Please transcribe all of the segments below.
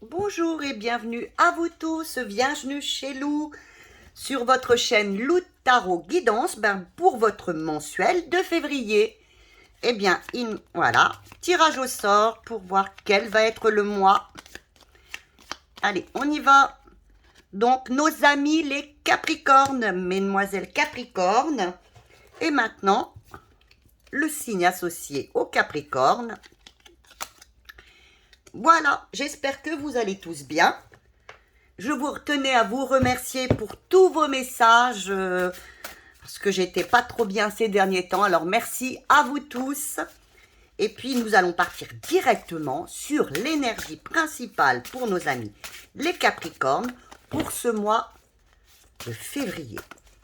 Bonjour et bienvenue à vous tous, bienvenue chez Lou, sur votre chaîne Lou Tarot Guidance, pour votre mensuel de février. Eh bien, voilà, tirage au sort pour voir quel va être le mois. Allez, on y va. Donc, nos amis les Capricornes, mesdemoiselles Capricornes. Et maintenant, le signe associé au Capricorne. Voilà, j'espère que vous allez tous bien. Je vous tenais à vous remercier pour tous vos messages, parce que j'étais pas trop bien ces derniers temps. Alors, merci à vous tous. Et puis, nous allons partir directement sur l'énergie principale pour nos amis les Capricornes pour ce mois de février.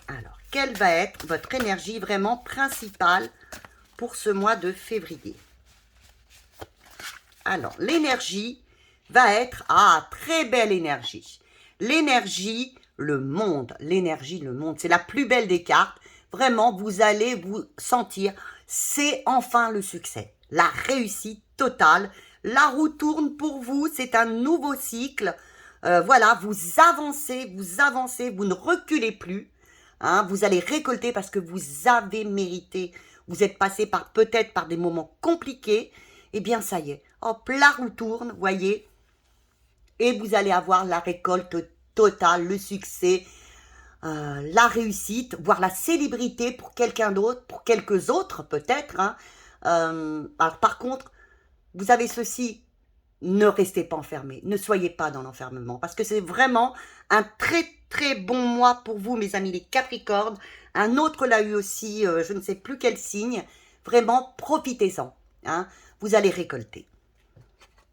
Alors, quelle va être votre énergie vraiment principale pour ce mois de février? Alors, l'énergie va être, très belle énergie. L'énergie, le monde, c'est la plus belle des cartes. Vraiment, vous allez vous sentir, c'est enfin le succès, la réussite totale. La roue tourne pour vous, c'est un nouveau cycle. Voilà, vous avancez, vous ne reculez plus. Hein, vous allez récolter parce que vous avez mérité. Vous êtes passé peut-être par des moments compliqués. Eh bien, ça y est, hop, la roue tourne, voyez. Et vous allez avoir la récolte totale, le succès, la réussite, voire la célébrité pour quelqu'un d'autre, pour quelques autres peut-être. Hein. Alors par contre, vous avez ceci, ne restez pas enfermés, ne soyez pas dans l'enfermement, parce que c'est vraiment un très très bon mois pour vous, mes amis les Capricornes. Un autre l'a eu aussi, je ne sais plus quel signe. Vraiment, profitez-en. Hein. Vous allez récolter.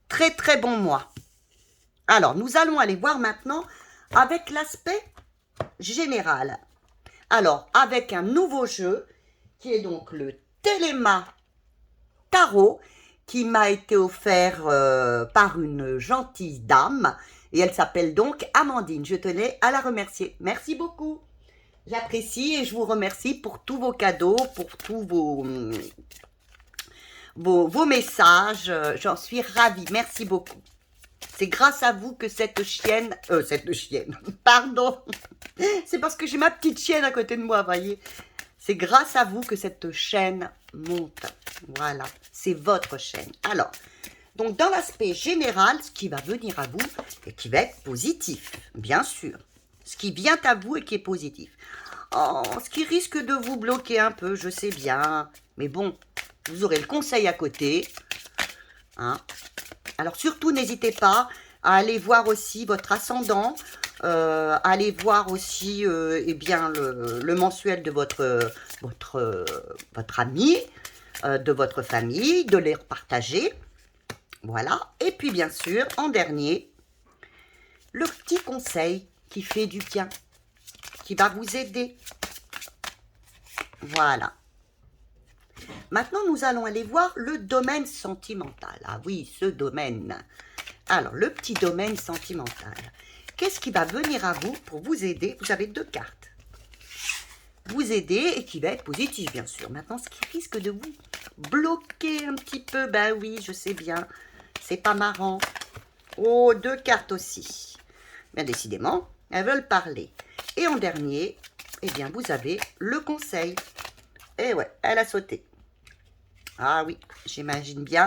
Très très bon mois. Alors, nous allons aller voir maintenant avec l'aspect général. Alors, avec un nouveau jeu, qui est donc le Téléma Tarot, qui m'a été offert par une gentille dame, et elle s'appelle donc Amandine. Je tenais à la remercier. Merci beaucoup. J'apprécie et je vous remercie pour tous vos cadeaux, pour tous vos messages. J'en suis ravie. Merci beaucoup. C'est grâce à vous que cette chienne, pardon, c'est parce que j'ai ma petite chienne à côté de moi, voyez. C'est grâce à vous que cette chaîne monte. Voilà, c'est votre chaîne. Alors, donc dans l'aspect général, ce qui va venir à vous et qui va être positif, bien sûr. Ce qui vient à vous et qui est positif. Oh, ce qui risque de vous bloquer un peu, je sais bien. Mais bon, vous aurez le conseil à côté. Hein. Alors surtout, n'hésitez pas à aller voir aussi votre ascendant, aller voir aussi eh bien, le mensuel de votre ami, de votre famille, de les partager. Voilà. Et puis bien sûr, en dernier, le petit conseil qui fait du bien, qui va vous aider. Voilà. Maintenant, nous allons aller voir le domaine sentimental. Ah oui, ce domaine. Alors, le petit domaine sentimental. Qu'est-ce qui va venir à vous pour vous aider? Vous avez deux cartes. Vous aider et qui va être positif, bien sûr. Maintenant, ce qui risque de vous bloquer un petit peu, ben oui, je sais bien. C'est pas marrant. Oh, deux cartes aussi. Bien décidément, elles veulent parler. Et en dernier, eh bien, vous avez le conseil. Et ouais, elle a sauté. Ah oui, j'imagine bien.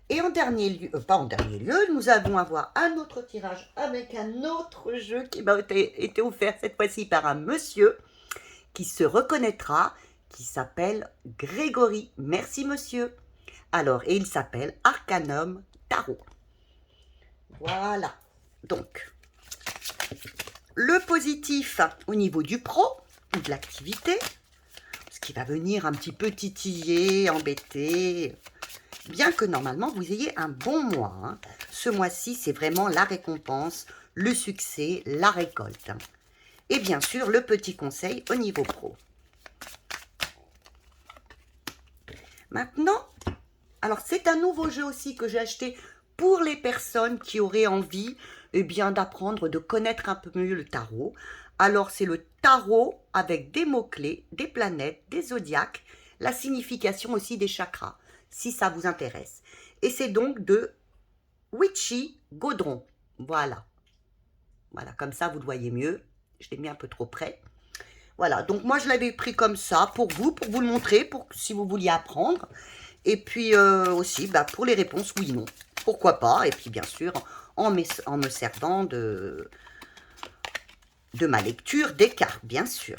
Et en dernier lieu, pas en dernier lieu, nous allons avoir un autre tirage avec un autre jeu qui m'a été offert cette fois-ci par un monsieur qui se reconnaîtra, qui s'appelle Grégory. Merci monsieur. Alors, et il s'appelle Arcanum Tarot. Voilà. Donc, le positif au niveau du pro ou de l'activité, ce qui va venir un petit peu titiller, embêter, bien que normalement vous ayez un bon mois. Hein. Ce mois-ci, c'est vraiment la récompense, le succès, la récolte. Et bien sûr, le petit conseil au niveau pro. Maintenant, alors c'est un nouveau jeu aussi que j'ai acheté pour les personnes qui auraient envie bien d'apprendre, de connaître un peu mieux le tarot. Alors c'est le tarot avec des mots-clés, des planètes, des zodiaques, la signification aussi des chakras, si ça vous intéresse. Et c'est donc de Witchy Gaudron. Voilà. Voilà, comme ça, vous le voyez mieux. Je l'ai mis un peu trop près. Voilà, donc moi, je l'avais pris comme ça pour vous le montrer, pour si vous vouliez apprendre. Et puis aussi, bah, pour les réponses, oui, non. Pourquoi pas. Et puis, bien sûr, en me servant de ma lecture des cartes, bien sûr.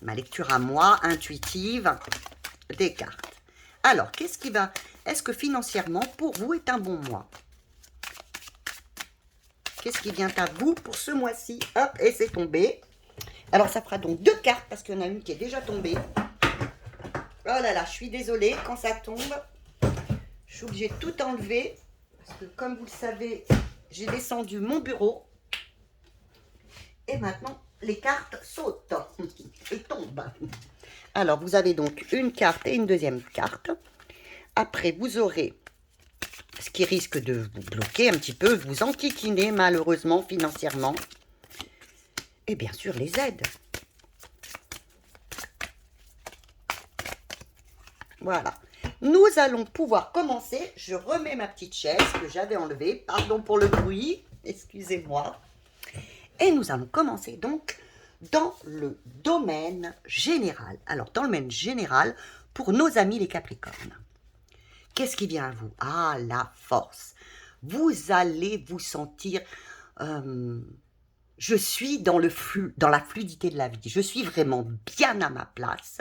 Ma lecture à moi, intuitive, des cartes. Alors, qu'est-ce qui va... Est-ce que financièrement, pour vous, est un bon mois? Qu'est-ce qui vient à vous pour ce mois-ci? Hop, et c'est tombé. Alors, ça fera donc 2 cartes, parce qu'il y en a une qui est déjà tombée. Oh là là, je suis désolée, quand ça tombe, je suis obligée de tout enlever. Parce que, comme vous le savez, j'ai descendu mon bureau. Et maintenant, les cartes sautent et tombent. Alors, vous avez donc une carte et une deuxième carte. Après, vous aurez ce qui risque de vous bloquer un petit peu, vous enquiquiner malheureusement financièrement. Et bien sûr, les aides. Voilà. Nous allons pouvoir commencer. Je remets ma petite chaise que j'avais enlevée. Pardon pour le bruit. Excusez-moi. Et nous allons commencer donc dans le domaine général. Alors, dans le domaine général, pour nos amis les Capricornes. Qu'est-ce qui vient à vous? Ah, la force. Vous allez vous sentir... je suis dans le flux, dans la fluidité de la vie. Je suis vraiment bien à ma place.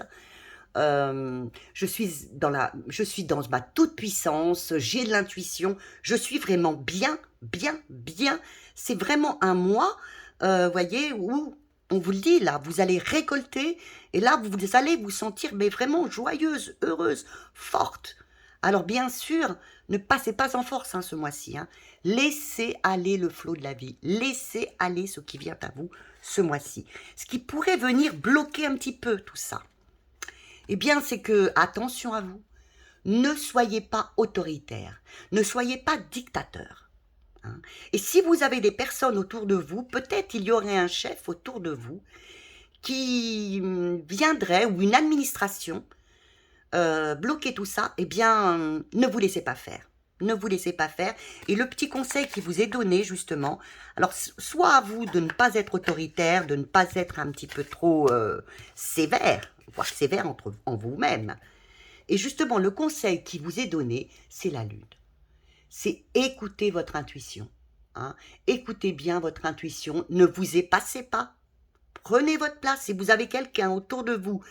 Je suis dans ma toute puissance. J'ai de l'intuition. Je suis vraiment bien, bien, bien. C'est vraiment un mois, voyez, où on vous le dit là, vous allez récolter et là vous allez vous sentir mais vraiment joyeuse, heureuse, forte. Alors bien sûr, ne passez pas en force ce mois-ci. Laissez aller le flot de la vie. Laissez aller ce qui vient à vous ce mois-ci. Ce qui pourrait venir bloquer un petit peu tout ça, eh bien c'est que, attention à vous, ne soyez pas autoritaire, ne soyez pas dictateur. Et si vous avez des personnes autour de vous, peut-être il y aurait un chef autour de vous qui viendrait, ou une administration, bloquer tout ça, eh bien, ne vous laissez pas faire. Ne vous laissez pas faire. Et le petit conseil qui vous est donné, justement, alors, soit à vous de ne pas être autoritaire, de ne pas être un petit peu trop sévère, voire sévère en vous-même. Et justement, le conseil qui vous est donné, c'est la lune. C'est écouter votre intuition. Écoutez bien votre intuition, ne vous épassez pas. Prenez votre place. Si vous avez quelqu'un autour de vous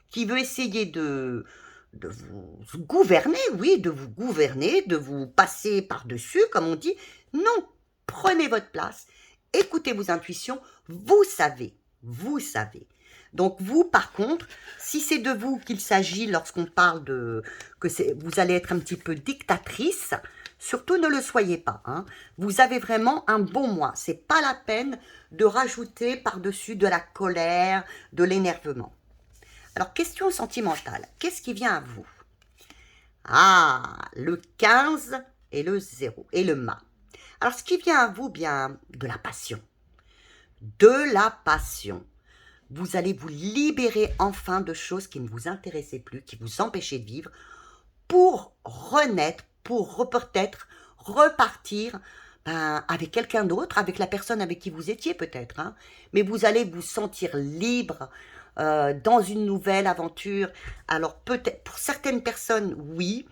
qui veut essayer de vous gouverner, oui, de vous gouverner, de vous passer par-dessus, comme on dit. Non, prenez votre place, écoutez vos intuitions, vous savez, vous savez. Donc vous, par contre, si c'est de vous qu'il s'agit lorsqu'on parle vous allez être un petit peu dictatrice, surtout ne le soyez pas. Vous avez vraiment un bon mois. C'est pas la peine de rajouter par-dessus de la colère, de l'énervement. Alors, question sentimentale. Qu'est-ce qui vient à vous? Ah, le 15 et le 0 et le mât. Alors, ce qui vient à vous, bien, de la passion. De la passion. Vous allez vous libérer enfin de choses qui ne vous intéressaient plus, qui vous empêchaient de vivre, pour renaître, pour peut-être repartir avec quelqu'un d'autre, avec la personne avec qui vous étiez peut-être. Mais vous allez vous sentir libre, dans une nouvelle aventure. Alors peut-être, pour certaines personnes, oui.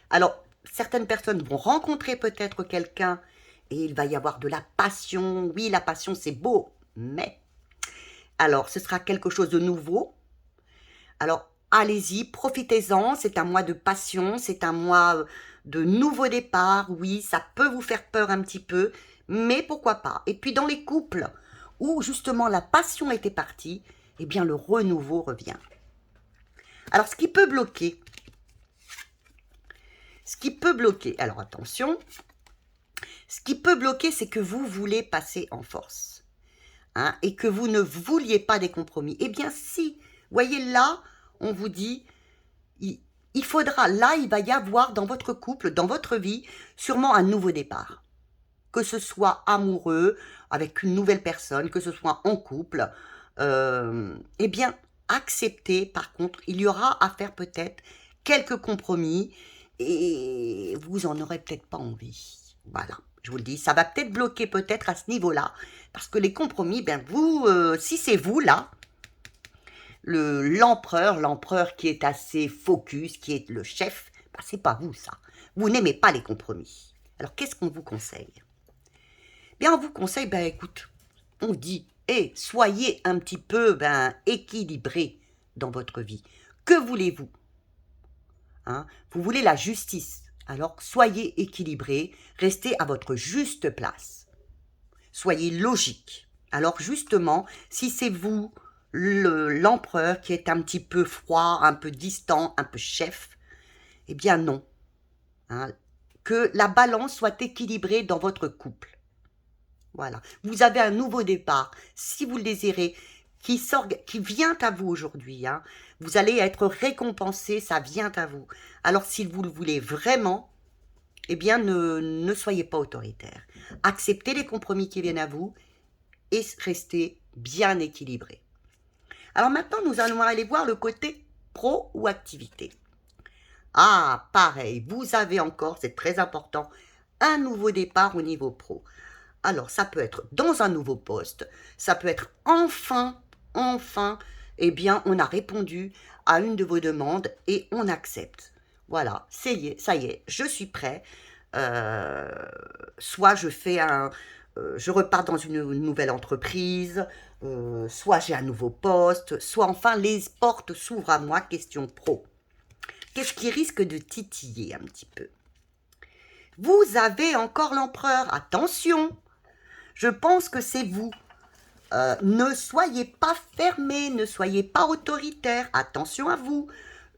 Alors, certaines personnes vont rencontrer peut-être quelqu'un et il va y avoir de la passion. Oui, la passion, c'est beau, mais... Alors, ce sera quelque chose de nouveau. Alors, allez-y, profitez-en. C'est un mois de passion, c'est un mois de nouveau départ. Oui, ça peut vous faire peur un petit peu, mais pourquoi pas. Et puis, dans les couples où, justement, la passion était partie, eh bien, le renouveau revient. Alors, ce qui peut bloquer, alors attention, ce qui peut bloquer, c'est que vous voulez passer en force, et que vous ne vouliez pas des compromis. Eh bien, si, voyez là, on vous dit, il faudra, là, il va y avoir dans votre couple, dans votre vie, sûrement un nouveau départ. Que ce soit amoureux, avec une nouvelle personne, que ce soit en couple, eh bien, acceptez, par contre, il y aura à faire peut-être quelques compromis et vous en aurez peut-être pas envie. Voilà, je vous le dis, ça va peut-être bloquer peut-être à ce niveau-là, parce que les compromis, ben vous, si c'est vous là, l'empereur qui est assez focus, qui est le chef, ben, c'est pas vous ça. Vous n'aimez pas les compromis. Alors qu'est-ce qu'on vous conseille? Bien, on vous conseille, ben écoute, on dit, soyez un petit peu équilibré dans votre vie. Que voulez-vous? Hein? Vous voulez la justice. Alors soyez équilibré, restez à votre juste place. Soyez logique. Alors justement, si c'est vous, l'empereur qui est un petit peu froid, un peu distant, un peu chef, eh bien non. Hein? Que la balance soit équilibrée dans votre couple. Voilà. Vous avez un nouveau départ, si vous le désirez, qui vient à vous aujourd'hui. Hein. Vous allez être récompensé, ça vient à vous. Alors, si vous le voulez vraiment, eh bien, ne soyez pas autoritaire. Acceptez les compromis qui viennent à vous et restez bien équilibré. Alors maintenant, nous allons aller voir le côté pro ou activité. Ah, pareil, vous avez encore, c'est très important, un nouveau départ au niveau pro. Alors, ça peut être dans un nouveau poste, ça peut être enfin, eh bien, on a répondu à une de vos demandes et on accepte. Voilà, ça y est, je suis prêt. Soit je repars dans une nouvelle entreprise, soit j'ai un nouveau poste, soit enfin les portes s'ouvrent à moi, question pro. Qu'est-ce qui risque de titiller un petit peu? Vous avez encore l'empereur, attention! Je pense que c'est vous. Ne soyez pas fermé, ne soyez pas autoritaire. Attention à vous.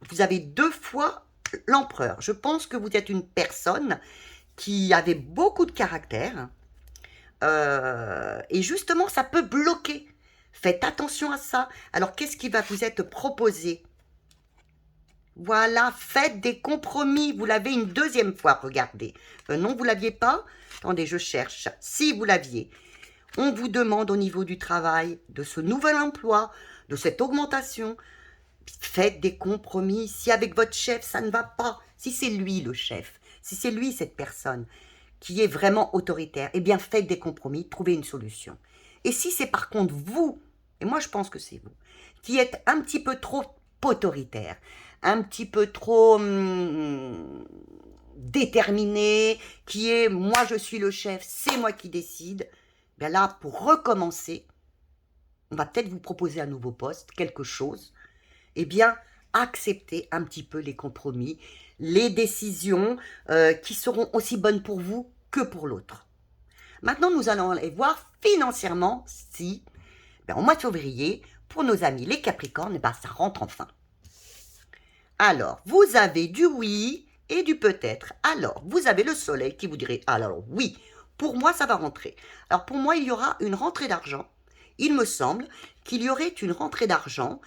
Vous avez 2 fois l'empereur. Je pense que vous êtes une personne qui avait beaucoup de caractère. Et justement, ça peut bloquer. Faites attention à ça. Alors, qu'est-ce qui va vous être proposé? Voilà, faites des compromis. Vous l'avez une 2e fois, regardez. Non, vous ne l'aviez pas? Attendez, je cherche. Si vous l'aviez. On vous demande au niveau du travail, de ce nouvel emploi, de cette augmentation. Faites des compromis. Si avec votre chef, ça ne va pas, si c'est lui le chef, si c'est lui cette personne qui est vraiment autoritaire, eh bien faites des compromis, trouvez une solution. Et si c'est par contre vous, et moi je pense que c'est vous, qui êtes un petit peu trop autoritaire, un petit peu trop déterminé, qui est moi je suis le chef, c'est moi qui décide, bien là pour recommencer, on va peut-être vous proposer un nouveau poste, quelque chose, eh bien acceptez un petit peu les compromis, les décisions qui seront aussi bonnes pour vous que pour l'autre. Maintenant, nous allons aller voir financièrement si, au mois de février, pour nos amis les Capricornes, ça rentre enfin. Alors, vous avez du oui et du peut-être. Alors, vous avez le soleil qui vous dirait, alors oui, pour moi, ça va rentrer. Alors, pour moi, il y aura une rentrée d'argent. Il me semble qu'il y aurait une rentrée d'argent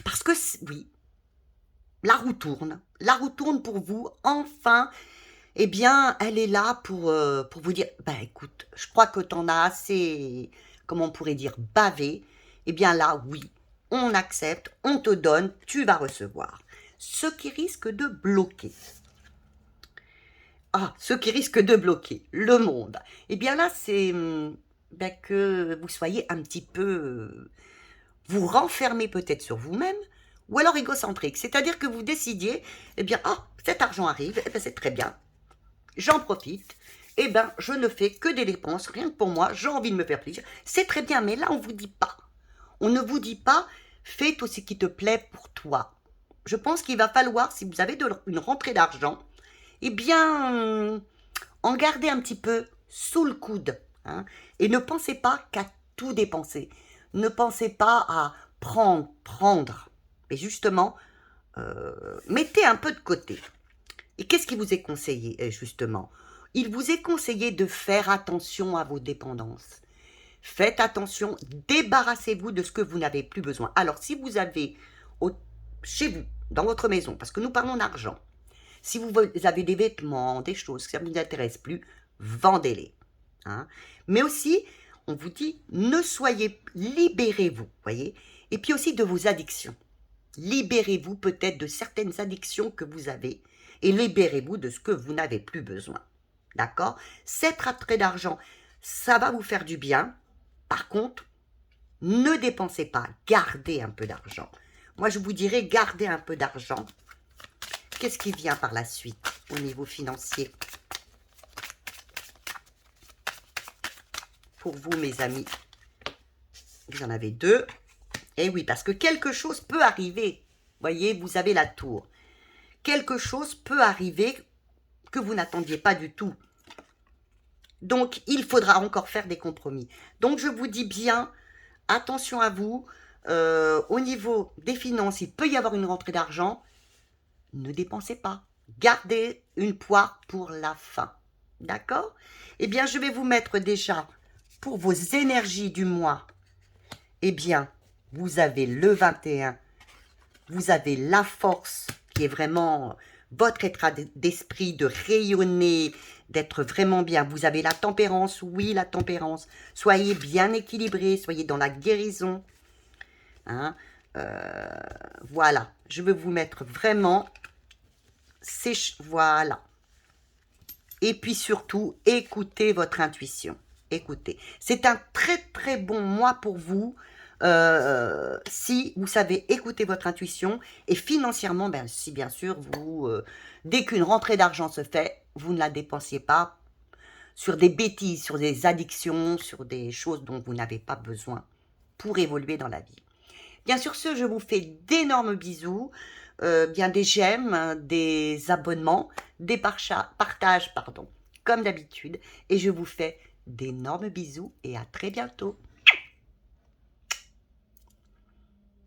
parce que, oui, la roue tourne. La roue tourne pour vous, enfin. Eh bien, elle est là pour vous dire, écoute, je crois que t'en as assez, comment on pourrait dire, bavé. Eh bien là, oui, on accepte, on te donne, tu vas recevoir. Ce qui risque de bloquer. Ah, ce qui risque de bloquer le monde. Eh bien là, c'est que vous soyez un petit peu... vous renfermez peut-être sur vous-même, ou alors égocentrique. C'est-à-dire que vous décidiez, eh bien, cet argent arrive, eh bien c'est très bien. J'en profite, je ne fais que des dépenses, rien que pour moi, j'ai envie de me faire plaisir. C'est très bien, mais là, on ne vous dit pas. On ne vous dit pas, fais tout ce qui te plaît pour toi. Je pense qu'il va falloir, si vous avez une rentrée d'argent, en garder un petit peu sous le coude. Hein, et ne pensez pas qu'à tout dépenser. Ne pensez pas à prendre. Mais justement, mettez un peu de côté. Et qu'est-ce qui vous est conseillé, justement? Il vous est conseillé de faire attention à vos dépendances. Faites attention, débarrassez-vous de ce que vous n'avez plus besoin. Alors, si vous avez chez vous, dans votre maison, parce que nous parlons d'argent, si vous avez des vêtements, des choses qui ne vous intéressent plus, vendez-les. Hein? Mais aussi, on vous dit, libérez-vous, voyez? Et puis aussi de vos addictions. Libérez-vous peut-être de certaines addictions que vous avez et libérez-vous de ce que vous n'avez plus besoin. D'accord? Cette rentrée d'argent, ça va vous faire du bien. Par contre, ne dépensez pas, gardez un peu d'argent. Moi, je vous dirais, gardez un peu d'argent. Qu'est-ce qui vient par la suite au niveau financier? Pour vous, mes amis, vous en avez deux. Et oui, parce que quelque chose peut arriver. Voyez, vous avez la tour. Quelque chose peut arriver que vous n'attendiez pas du tout. Donc, il faudra encore faire des compromis. Donc, je vous dis bien, attention à vous. Au niveau des finances, il peut y avoir une rentrée d'argent. Ne dépensez pas. Gardez une poire pour la fin. D'accord? Eh bien, je vais vous mettre déjà pour vos énergies du mois. Eh bien, vous avez le 21. Vous avez la force qui est vraiment votre état d'esprit de rayonner, d'être vraiment bien. Vous avez la tempérance, oui, la tempérance. Soyez bien équilibré, soyez dans la guérison. Hein? Voilà, je vais vous mettre vraiment voilà. Et puis surtout, écoutez votre intuition. Écoutez, c'est un très très bon mois pour vous. Si vous savez écouter votre intuition et financièrement, ben, si bien sûr, dès qu'une rentrée d'argent se fait, vous ne la dépensiez pas sur des bêtises, sur des addictions, sur des choses dont vous n'avez pas besoin pour évoluer dans la vie. Bien sûr, je vous fais d'énormes bisous, bien des j'aime, des abonnements, des partages, pardon, comme d'habitude. Et je vous fais d'énormes bisous et à très bientôt.